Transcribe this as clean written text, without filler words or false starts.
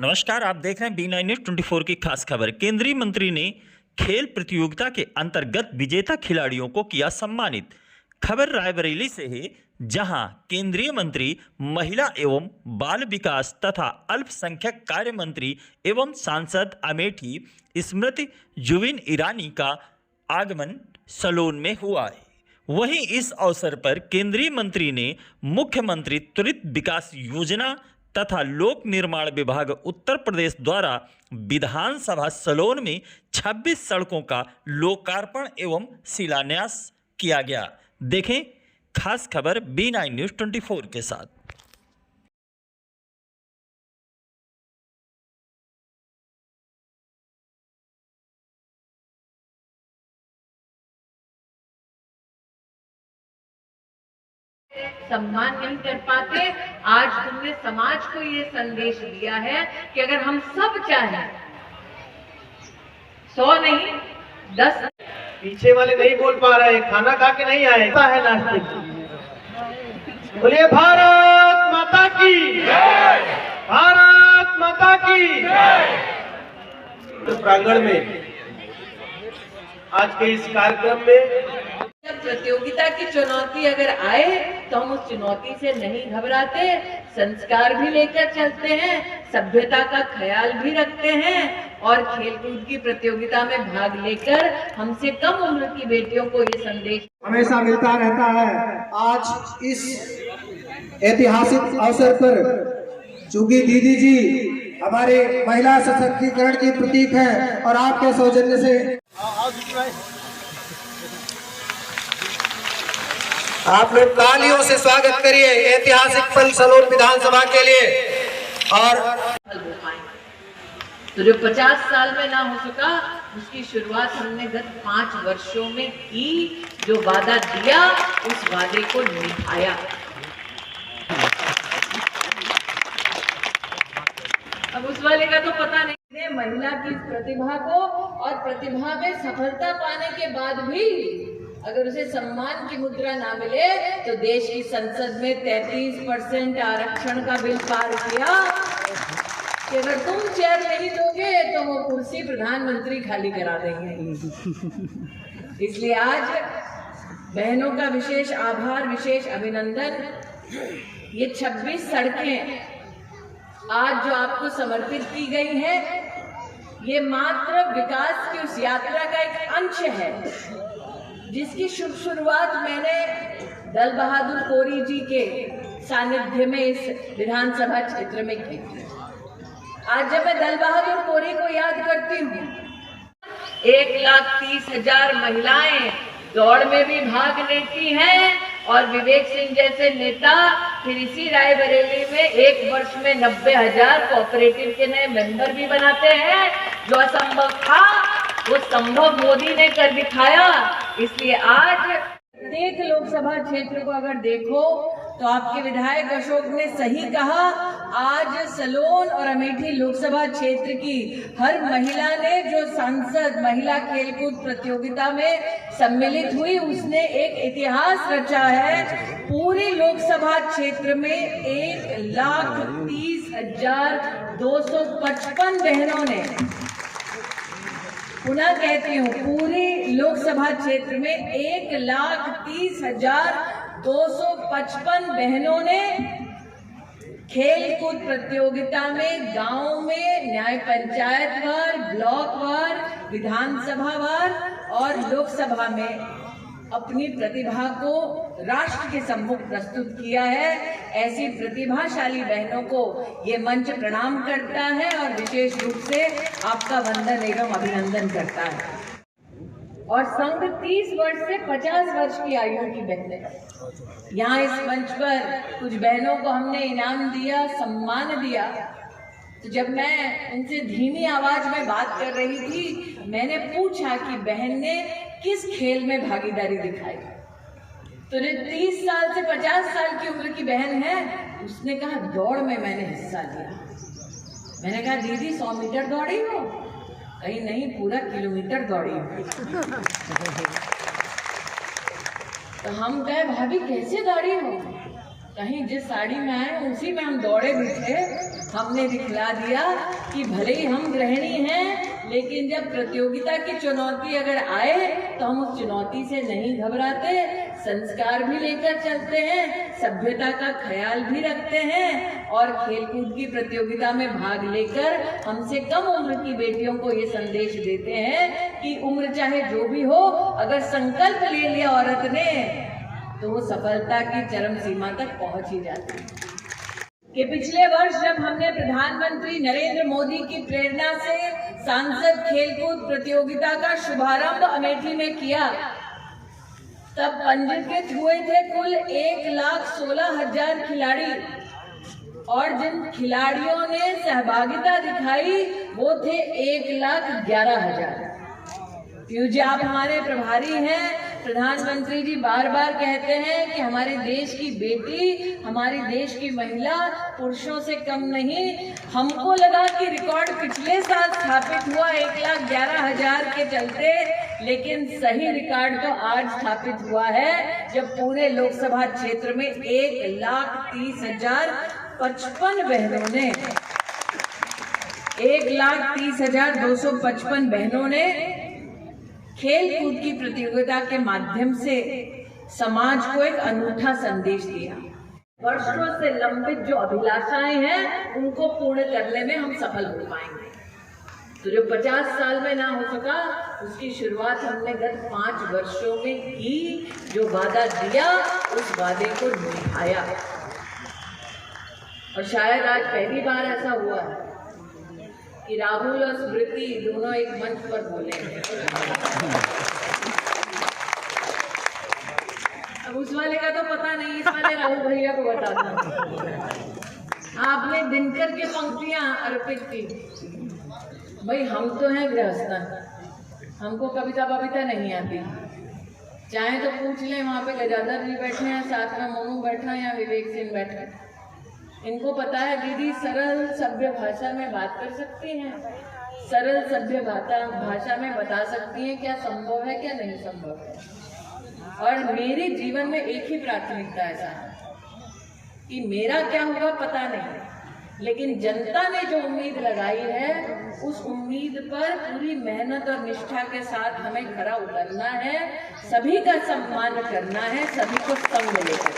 नमस्कार, आप देख रहे हैं B9 न्यूज़ 24 की खास खबर। केंद्रीय मंत्री ने खेल प्रतियोगिता के अंतर्गत विजेता खिलाड़ियों को किया सम्मानित। खबर रायबरेली से है, जहां केंद्रीय मंत्री महिला एवं बाल विकास तथा अल्पसंख्यक कार्य मंत्री एवं सांसद अमेठी स्मृति जुबिन ईरानी का आगमन सलोन में हुआ है। वहीं इस अवसर पर केंद्रीय मंत्री ने मुख्यमंत्री त्वरित विकास योजना तथा लोक निर्माण विभाग उत्तर प्रदेश द्वारा विधानसभा सलोन में 26 सड़कों का लोकार्पण एवं शिलान्यास किया गया। देखें खास खबर B9 न्यूज़ 24 के साथ। सम्मान नहीं कर पाते। आज तुमने समाज को ये संदेश दिया है कि अगर हम सब चाहें 100 नहीं 10। पीछे वाले नहीं बोल पा रहे, खाना खा के नहीं आए है नाश्ते की। बोलिए भारत माता की जय, भारत माता की जय। तो प्रांगण में आज के इस कार्यक्रम में प्रतियोगिता की चुनौती अगर आए तो हम उस चुनौती से नहीं घबराते, संस्कार भी लेकर चलते हैं, सभ्यता का ख्याल भी रखते हैं और खेलकूद की प्रतियोगिता में भाग लेकर हमसे कम उम्र की बेटियों को ये संदेश हमेशा मिलता रहता है। आज इस ऐतिहासिक अवसर पर चूंकि दीदी जी हमारे महिला सशक्तिकरण की प्रतीक है और आपके सौजन्य से आप लोग तालियों से स्वागत करिए ऐतिहासिक पल सलोन विधानसभा के लिए। और तो जो 50 साल में ना हो सका उसकी शुरुआत हमने गत 5 वर्षों में की। जो वादा दिया उस वादे को निभाया। अब उस वाले का तो पता नहीं। महिला की प्रतिभा को और प्रतिभा में सफलता पाने के बाद भी अगर उसे सम्मान की मुद्रा ना मिले तो देश की संसद में 33% आरक्षण का बिल पार किया कि अगर तुम चेयर नहीं दोगे तो वो कुर्सी प्रधानमंत्री खाली करा देंगे। इसलिए आज बहनों का विशेष आभार, विशेष अभिनंदन। ये 26 सड़कें आज जो आपको समर्पित की गई है, ये मात्र विकास की उस यात्रा का एक अंश है जिसकी शुभ शुरुआत मैंने दल बहादुर कोरी जी के सानिध्य में इस विधानसभा क्षेत्र में की थी। आज जब मैं दल बहादुर कोरी को याद करती हूँ, 1,30,000 महिलाएं दौड़ में भी भाग लेती हैं और विवेक सिंह जैसे नेता फिर इसी रायबरेली में 1 वर्ष में 90,000 कोऑपरेटिव के नए मेंबर भी बनाते हैं। जो असंभव था वो संभव मोदी ने कर दिखाया। इसलिए आज प्रत्येक लोकसभा क्षेत्र को अगर देखो तो आपके विधायक अशोक ने सही कहा, आज सलोन और अमेठी लोकसभा क्षेत्र की हर महिला ने जो सांसद महिला खेलकूद प्रतियोगिता में सम्मिलित हुई उसने एक इतिहास रचा है। पूरी लोकसभा क्षेत्र में 1,30,255 बहनों ने, पुनः कहती हूँ, पूरी लोकसभा क्षेत्र में 1,30,255 बहनों ने खेलकूद प्रतियोगिता में गांव में न्याय पंचायत वार, ब्लॉक वार, विधानसभा वार और लोकसभा में अपनी प्रतिभा को राष्ट्र के सम्मुख प्रस्तुत किया है। ऐसी प्रतिभाशाली बहनों को ये मंच प्रणाम करता है और विशेष रूप से आपका वंदन एवं अभिनंदन करता है। और संघ 30 वर्ष से 50 वर्ष की आयु की बहनें, यहाँ इस मंच पर कुछ बहनों को हमने इनाम दिया, सम्मान दिया। तो जब मैं उनसे धीमी आवाज में बात कर रही थी, मैंने पूछा कि बहन ने किस खेल में भागीदारी दिखाई। तो 30 साल से 50 साल की उम्र की बहन है, उसने कहा दौड़ में मैंने हिस्सा लिया। मैंने कहा दीदी 100 मीटर दौड़ी हो? कहीं नहीं, पूरा किलोमीटर दौड़ी हो। तो हम कहे भाभी कैसे दौड़ी हो? कहीं जिस साड़ी में आए उसी में हम दौड़े भी थे। हमने दिखला दिया कि भले ही हम गृहिणी हैं, लेकिन जब प्रतियोगिता की चुनौती अगर आए तो हम उस चुनौती से नहीं घबराते, संस्कार भी लेकर चलते हैं, सभ्यता का ख्याल भी रखते हैं और खेलकूद की प्रतियोगिता में भाग लेकर हमसे कम उम्र की बेटियों को ये संदेश देते हैं कि उम्र चाहे जो भी हो, अगर संकल्प ले लिया औरत ने तो वो सफलता की चरम सीमा तक पहुंच ही जाती है। कि पिछले वर्ष जब हमने प्रधानमंत्री नरेंद्र मोदी की प्रेरणा से सांसद खेलकूद प्रतियोगिता का शुभारंभ अमेठी में किया, तब पंजीकृत हुए थे कुल 1,16,000 खिलाड़ी और जिन खिलाड़ियों ने सहभागिता दिखाई वो थे 1,11,000। पीयूष जी, आप हमारे प्रभारी हैं। प्रधानमंत्री जी बार बार कहते हैं कि हमारे देश की बेटी, हमारे देश की महिला पुरुषों से कम नहीं। हमको लगा कि रिकॉर्ड पिछले साल स्थापित हुआ 1,11,000 के चलते, लेकिन सही रिकॉर्ड तो आज स्थापित हुआ है जब पूरे लोकसभा क्षेत्र में 1,30,055 बहनों ने 1,30,255 बहनों ने खेल कूद की प्रतियोगिता के माध्यम से समाज को एक अनूठा संदेश दिया। वर्षों से लंबित जो अभिलाषाएं हैं उनको पूर्ण करने में हम सफल हो पाएंगे। तो जो 50 साल में ना हो सका, उसकी शुरुआत हमने गत 5 वर्षों में की। जो वादा दिया उस वादे को निभाया और शायद आज पहली बार ऐसा हुआ है कि राहुल और स्मृति दोनों एक मंच पर बोले। अब उस वाले का तो पता नहीं, इस वाले राहुल भैया को बताता। आपने दिनकर की पंक्तियां अर्पित की। भाई हम तो हैं गृहस्थन, हमको कविता बविता नहीं आती। चाहे तो पूछ लें, वहाँ पे गजाधर जी बैठे हैं, साथ में मोनू बैठा है या विवेक सिंह बैठे हैं। इनको पता है दीदी सरल सभ्य भाषा में बात कर सकती हैं, सरल सभ्य भाषा में बता सकती हैं क्या संभव है क्या नहीं संभव है। और मेरे जीवन में एक ही प्राथमिकता ऐसा है कि मेरा क्या होगा पता नहीं, लेकिन जनता ने जो उम्मीद लगाई है उस उम्मीद पर पूरी मेहनत और निष्ठा के साथ हमें खरा उतरना है, सभी का सम्मान करना है, सभी को संग लेकर।